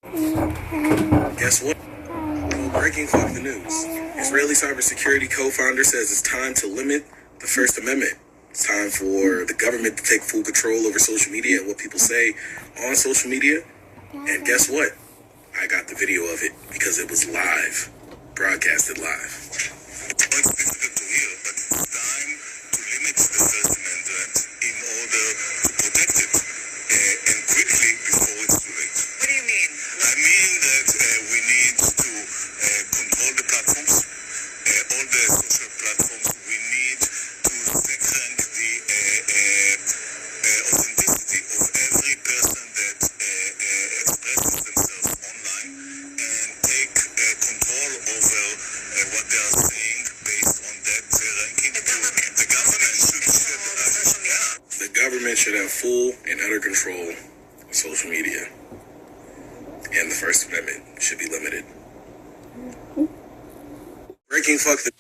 Guess what? Breaking fuck the news. Israeli cybersecurity co-founder says it's time to limit the First Amendment. It's time for the government to take full control over social media and what people say on social media. And guess what? I got the video of it because it was live, broadcasted live. It's difficult to hear, but it's time to limit the First Amendment in order to protect it, and quickly before it's too late. What do you mean? I mean that we need to control the platforms, all the social platforms. We need to second the authenticity of every person that expresses themselves online and take control over what they are saying based on that ranking. The government should have full and utter control of social media, and the First Amendment should be limited. Breaking fuck the.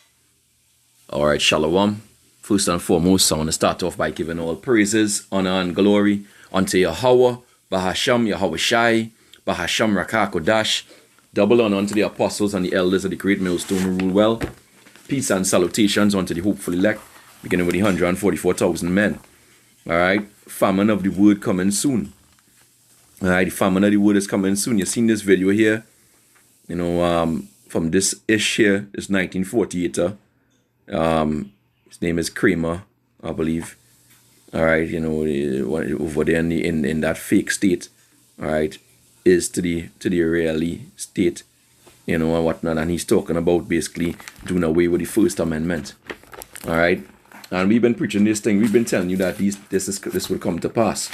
All right, Shalom. First and foremost, I want to start off by giving all praises, honor, and glory unto Yahweh, Bahasham Yahweh Shai, Bahasham Rakah Kodash. Double honor unto the apostles and the elders of the great millstone who rule well. Peace and salutations unto the hopeful elect, beginning with the 144,000 men. All right, famine of the word coming soon. All right, the famine of the word is coming soon. You've seen this video here, from this ish here, this 1948er. His name is Kramer, I believe. All right, over there in that fake state, all right, is to the Israeli state, and whatnot, and he's talking about basically doing away with the First Amendment. All right, and we've been preaching this thing. We've been telling you that this will come to pass.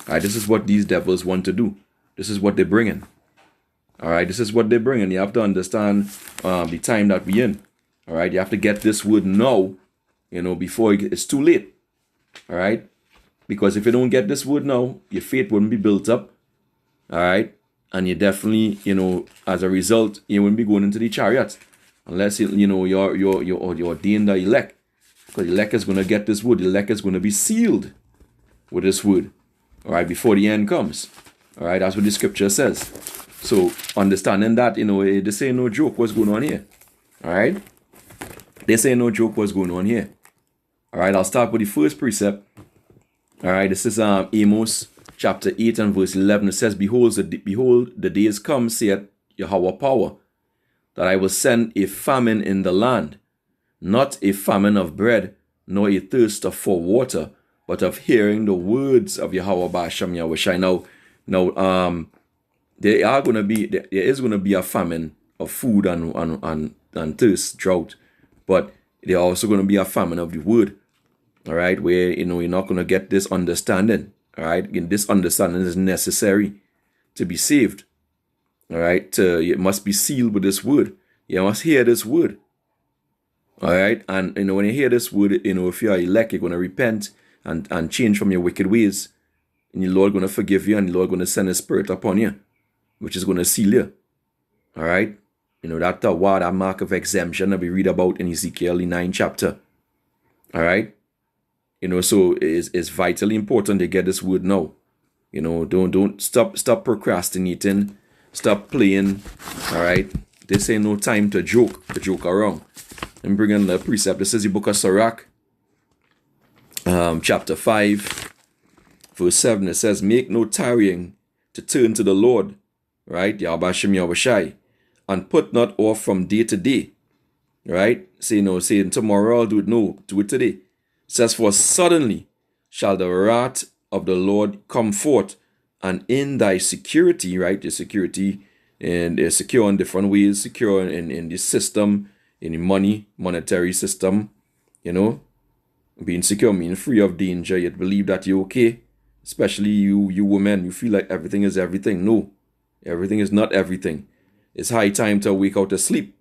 All right, this is what these devils want to do. This is what they're bringing. All right, this is what they're bringing. You have to understand the time that we're in. All right, you have to get this word now, before it's too late. All right, because if you don't get this word now, your faith wouldn't be built up. All right, and you definitely, as a result, you wouldn't be going into the chariots unless you're ordained the elect, because the elect is going to get this word. The elect is going to be sealed with this word. All right, before the end comes. All right, that's what the scripture says. So understanding that, this ain't no joke what's going on here. All right, this ain't no joke what's going on here. All right, I'll start with the first precept. All right, this is Amos chapter 8 and verse 11. It says, Behold, the days come, saith Yahweh power, that I will send a famine in the land, not a famine of bread, nor a thirst for water, but of hearing the words of Yahweh Ba'asham Yahweh Shai. Now, there is going to be a famine of food and thirst, drought, but there also going to be a famine of the word. All right, where you're not going to get this understanding. All right, again, this understanding is necessary to be saved. All right, it must be sealed with this word. You must hear this word. All right, and when you hear this word, if you are elect, you're going to repent and change from your wicked ways, and the Lord going to forgive you, and the Lord going to send His Spirit upon you, which is going to seal you. All right, that mark of exemption that we read about in Ezekiel, the 9th chapter. All right. So it's vitally important to get this word now. Don't stop procrastinating, stop playing. All right, this ain't no time to joke around. I'm bringing the precept. This is the book of Sirach, chapter 5, verse 7. It says, "Make no tarrying to turn to the Lord, right? Yahweh Shem Yahweh Shai, and put not off from day to day." Right? Saying tomorrow I'll do it. No, do it today. It says, "For suddenly shall the wrath of the Lord come forth, and in thy security," right? The security, and they're secure in different ways, secure in the system, in the monetary system, being secure means free of danger. You believe that you're okay, especially you women, you feel like everything is everything. No, everything is not everything. It's high time to wake out of sleep.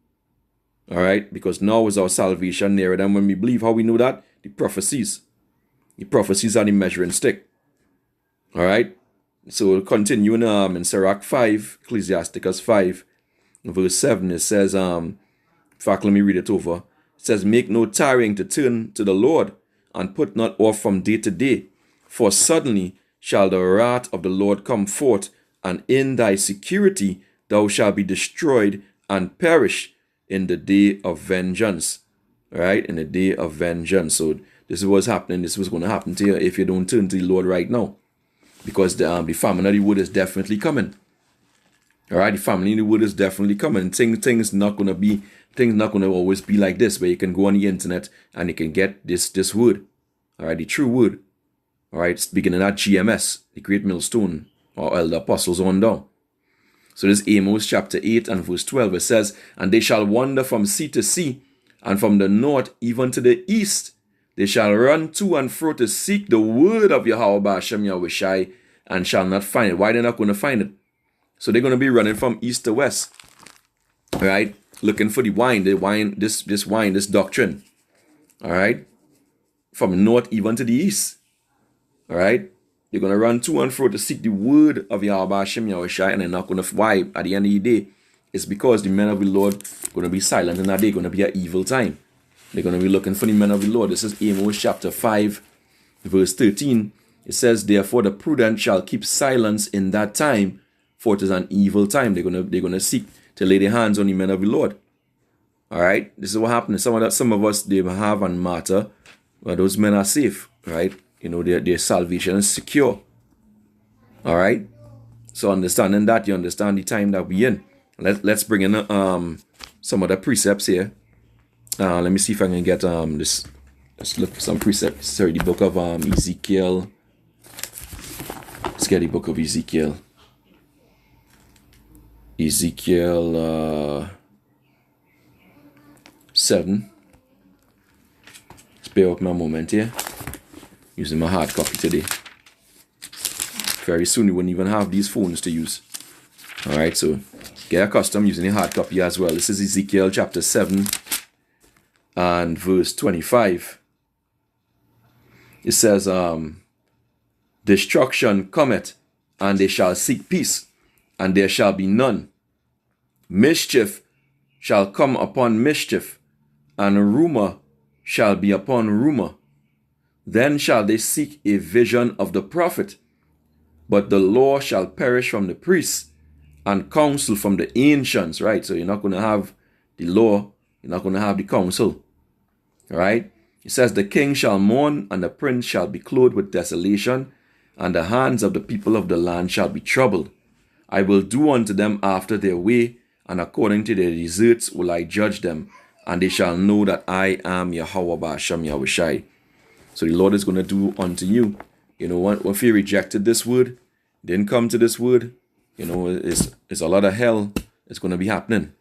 All right, because now is our salvation nearer than when we believe. How we know that? The prophecies. The prophecies are the measuring stick. All right. So we'll continue in Sirach 5, Ecclesiasticus 5, verse 7. It says, in fact, let me read it over. It says, "Make no tarrying to turn to the Lord, and put not off from day to day. For suddenly shall the wrath of the Lord come forth, and in thy security thou shalt be destroyed and perish in the day of vengeance. All right, in the day of vengeance. So this is what's happening. This is what's going to happen to you if you don't turn to the Lord right now, because the famine of the wood is definitely coming. All right, the famine of the wood is definitely coming. Things not going to always be like this, where you can go on the internet and you can get this wood. All right, the true wood. All right, it's beginning at GMS, the Great Millstone, or Elder Apostles on down. So this Amos chapter 8 and verse 12, it says, and they shall wander from sea to sea, and from the north even to the east. They shall run to and fro to seek the word of Yahweh Ba'ashem Yahushai, and shall not find it. Why they're not going to find it? So they're going to be running from east to west. All right, looking for this doctrine. All right, from north even to the east. All right, they're going to run to and fro to seek the word of Yahweh Hashem Yahushai, and they're not going to. Why? At the end of the day, it's because the men of the Lord are going to be silent, and that day going to be an evil time. They're going to be looking for the men of the Lord. This is Amos chapter 5, verse 13. It says, therefore the prudent shall keep silence in that time, for it is an evil time. They're going to seek to lay their hands on the men of the Lord. All right, this is what happens. Some of us, they have and matter, but those men are safe. Right, you know, their salvation is secure. All right, so understanding that, you understand the time that we're in. Let's bring in some other precepts here. Let me see if I can get this. Let's look for some precepts. Sorry, the book of Ezekiel. Let's get the book of Ezekiel. Ezekiel 7. Spare up my moment here. Using my hard copy today. Very soon you wouldn't even have these phones to use. Alright, so get accustomed using a hard copy as well. This is Ezekiel chapter 7 and verse 25. It says, destruction cometh, and they shall seek peace, and there shall be none. Mischief shall come upon mischief, and rumor shall be upon rumor. Then shall they seek a vision of the prophet, but the law shall perish from the priests, and counsel from the ancients. Right, so you're not going to have the law, you're not going to have the counsel. All right, it says, the king shall mourn, and the prince shall be clothed with desolation, and the hands of the people of the land shall be troubled. I will do unto them after their way, and according to their deserts will I judge them, and they shall know that I am Yahweh Ba'ashem Yahushai. So the Lord is going to do unto you. You know what? If you rejected this word, didn't come to this word, you know, it's a lot of hell. It's going to be happening.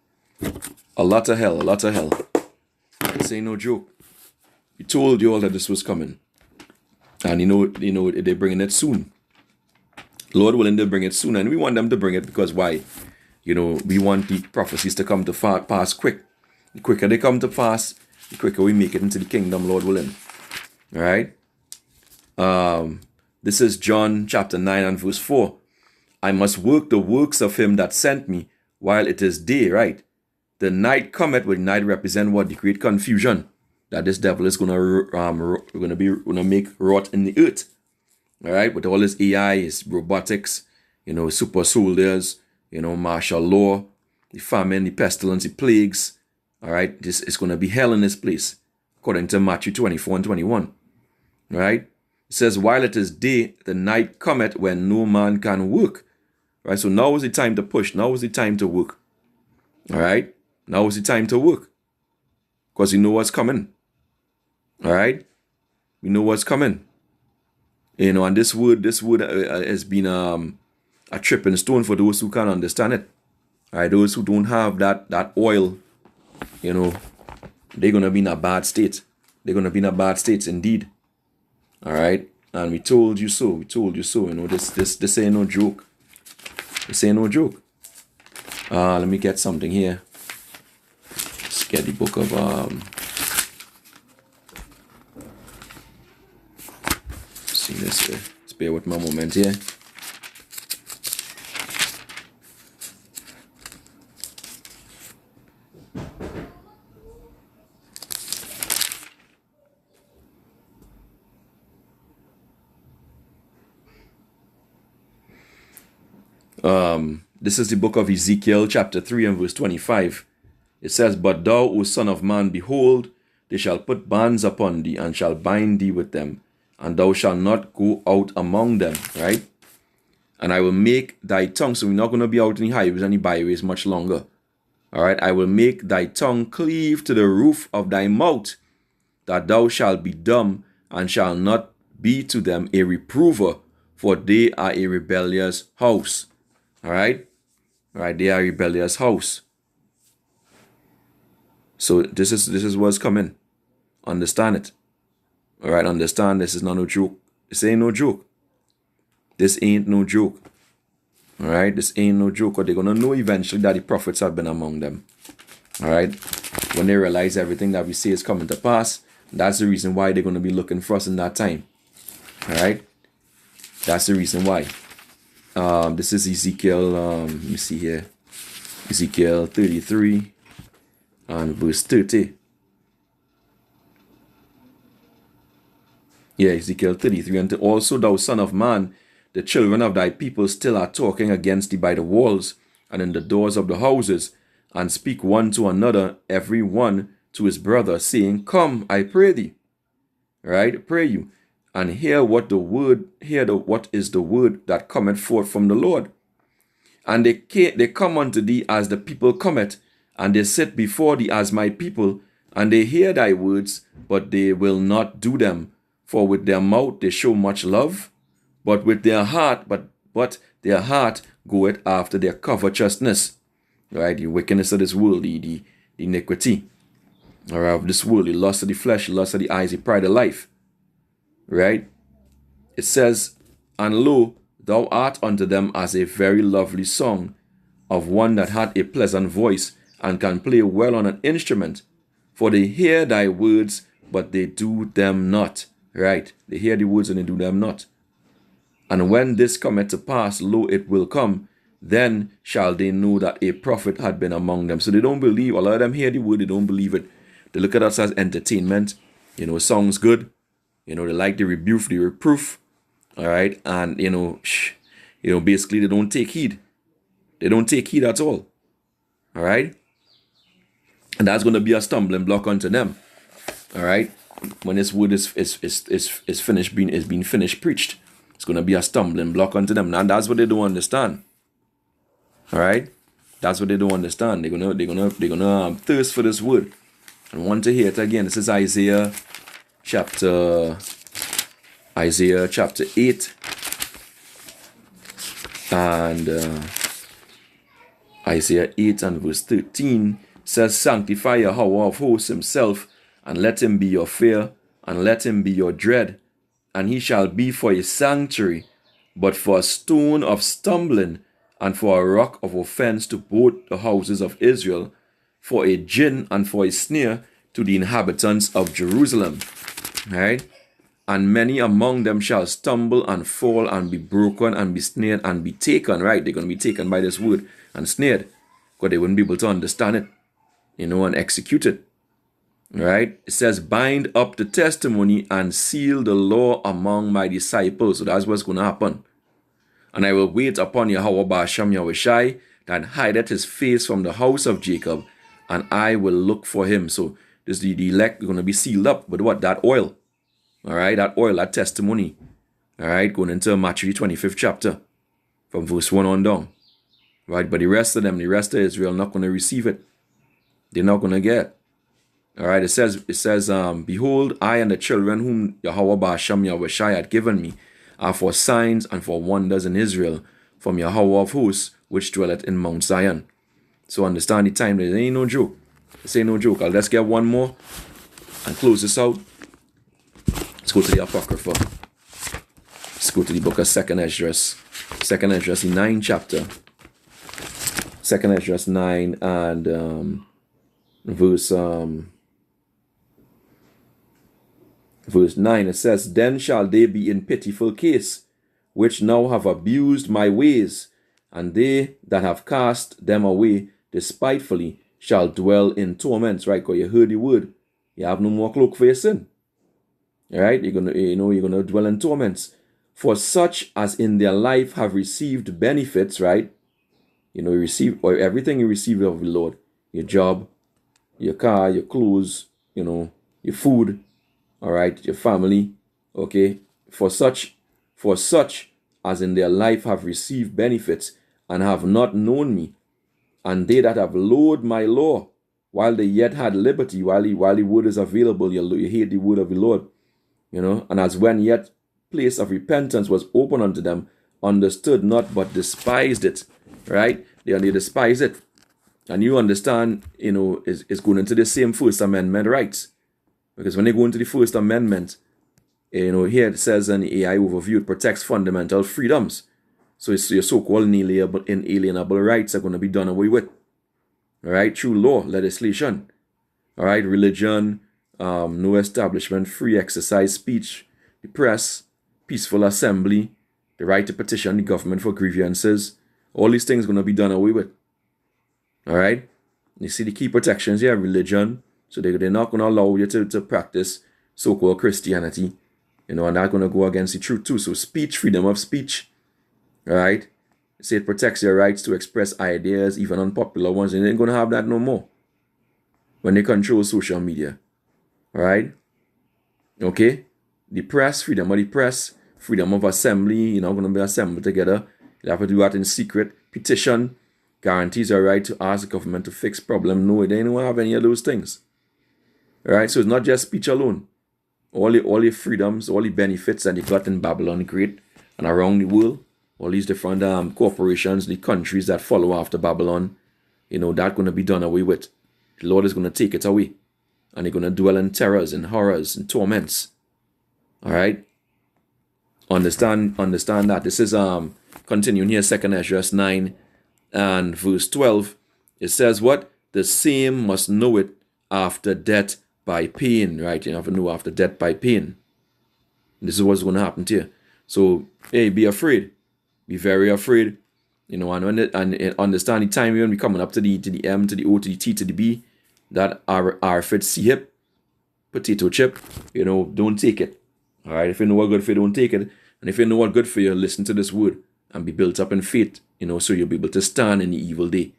A lot of hell, a lot of hell. This ain't no joke. He told you all that this was coming. And you know, they're bringing it soon. Lord willing, they'll bring it soon. And we want them to bring it because why? You know, we want the prophecies to come to pass quick. The quicker they come to pass, the quicker we make it into the kingdom, Lord willing. All right. This is John chapter 9 and verse 4. I must work the works of him that sent me while it is day, right? The night cometh, when night represent what? The great confusion that this devil is gonna make wrought in the earth. All right, with all his AI, his robotics, you know, super soldiers, you know, martial law, the famine, the pestilence, the plagues. All right, this is gonna be hell in this place, according to Matthew 24 and 21. All right, it says, while it is day, the night cometh when no man can work. Right, so now is the time to push. Now is the time to work. All right, now is the time to work, because you know what's coming. All right, we know what's coming. You know, and this word has been a tripping stone for those who can't understand it. All right, those who don't have that oil, you know, they're gonna be in a bad state. They're gonna be in a bad state indeed. All right, and we told you so. We told you so. You know, this ain't no joke. This ain't no joke. Let me get something here. Let's get the book of see this here. Let's bear with my moment here. This is the book of Ezekiel, chapter 3 and verse 25. It says, But thou, O son of man, behold, they shall put bands upon thee, and shall bind thee with them, and thou shalt not go out among them, right? And I will make thy tongue, so we're not going to be out in the highways and the byways much longer. All right, I will make thy tongue cleave to the roof of thy mouth, that thou shalt be dumb, and shalt not be to them a reprover, for they are a rebellious house. All right, they are a rebellious house. So this is what's coming. Understand it. All right, understand this is not no joke. This ain't no joke. This ain't no joke. All right, this ain't no joke. Or they're gonna know eventually that the prophets have been among them. All right, when they realize everything that we say is coming to pass, that's the reason why they're gonna be looking for us in that time. All right, that's the reason why. This is Ezekiel. Let me see here. Ezekiel 33 and verse 30. Yeah, Ezekiel 33. And also, thou son of man, the children of thy people still are talking against thee by the walls and in the doors of the houses, and speak one to another, every one to his brother, saying, Come, I pray thee. Right? Pray you. And hear what is the word that cometh forth from the Lord. And they come unto thee as the people cometh, and they sit before thee as my people, and they hear thy words, but they will not do them. For with their mouth they show much love, but with their heart, but their heart goeth after their covetousness. Right? The wickedness of this world, the iniquity. Or of this world, the lust of the flesh, the lust of the eyes, the pride of life. Right? It says, And lo, thou art unto them as a very lovely song of one that hath a pleasant voice, and can play well on an instrument. For they hear thy words, but they do them not. Right? They hear the words and they do them not. And when this cometh to pass, lo, it will come, then shall they know that a prophet had been among them. So they don't believe. A lot of them hear the word, they don't believe it. They look at us as entertainment. It sounds good. They like the rebuke, the reproof. All right. And, basically they don't take heed. They don't take heed at all. All right. And that's going to be a stumbling block unto them. All right. When this word is finished, being finished preached, it's going to be a stumbling block unto them. Now that's what they don't understand. All right. That's what they don't understand. They're gonna thirst for this word and want to hear it again. This is Isaiah chapter 8 and Isaiah 8 and verse 13 says, Sanctify Yahweh of hosts himself, and let him be your fear, and let him be your dread, and he shall be for a sanctuary, but for a stone of stumbling, and for a rock of offense to both the houses of Israel, for a gin and for a snare to the inhabitants of Jerusalem. Right? And many among them shall stumble and fall and be broken and be snared and be taken. Right? They're going to be taken by this word and snared, because they wouldn't be able to understand it, and execute it. Right? It says, bind up the testimony and seal the law among my disciples. So that's what's going to happen. And I will wait upon Yahweh Ba'ashem Yahushai, that hideth his face from the house of Jacob, and I will look for him. So this the elect going to be sealed up with what? That oil. All right, that oil, that testimony. All right, going into Matthew 25th chapter, from verse 1 on down. Right, but the rest of Israel, not going to receive it. They're not going to get it. All right, it says, Behold, I and the children whom Yahweh Ba'ashem Yahushai had given me are for signs and for wonders in Israel, from Yahweh of hosts, which dwelleth in Mount Zion. So understand the time, there ain't no joke. This ain't no joke. Let's get one more and close this out. Let's go to the Apocrypha. Let's go to the book of 2nd Esdras. 2nd Esdras, the 9th chapter. 2nd Esdras 9 and verse 9, it says, Then shall they be in pitiful case, which now have abused my ways, and they that have cast them away despitefully shall dwell in torments. Right? Because you heard the word. You have no more cloak for your sin. All right? You're gonna dwell in torments. For such as in their life have received benefits, right? You receive, or everything you receive of the Lord, your job, your car, your clothes, your food, all right, your family, okay? For such as in their life have received benefits and have not known me, and they that have loathed my law, while they yet had liberty, while the word is available, you hate the word of the Lord, and as when yet place of repentance was open unto them, understood not, but despised it, right? They despise it. And you understand, it's going into the same First Amendment rights. Because when they go into the First Amendment, here it says in the AI overview, it protects fundamental freedoms. So it's your so-called inalienable rights are going to be done away with. All right, through law, legislation. All right, religion, no establishment, free exercise, speech, the press, peaceful assembly, the right to petition the government for grievances. All these things are going to be done away with. All right, you see the key protections here, religion. So they're not going to allow you to practice so-called Christianity, and that's going to go against the truth too. So speech, freedom of speech, all right? Say it protects your rights to express ideas, even unpopular ones, and they ain't going to have that no more when they control social media, all right? Okay? The press, freedom of the press, freedom of assembly, you're not going to be assembled together. You have to do that in secret. Petition guarantees your right to ask the government to fix problem. No, they don't have any of those things. All right, so it's not just speech alone. All the freedoms, all the benefits that they got in Babylon Great and around the world, all these different corporations, the countries that follow after Babylon, that's going to be done away with. The Lord is going to take it away. And they're going to dwell in terrors and horrors and torments. All right? Understand that. This is continuing here, 2 Ezra 9 and verse 12. It says what? The same must know it after death by pain, right? You have to know after death by pain. This is what's going to happen to you. So, hey, be afraid. Be very afraid. And understand the time when we coming up to the M, to the O, to the T, to the B, that R fit C hip, potato chip, don't take it. All right? If you know what good for you, don't take it. And if you know what good for you, listen to this word and be built up in faith, so you'll be able to stand in the evil day.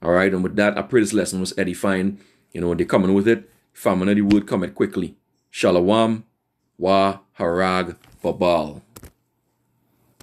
All right? And with that, I pray this lesson was edifying. They're coming with it. Famine of the word cometh quickly. Shalom, wa harag, babal.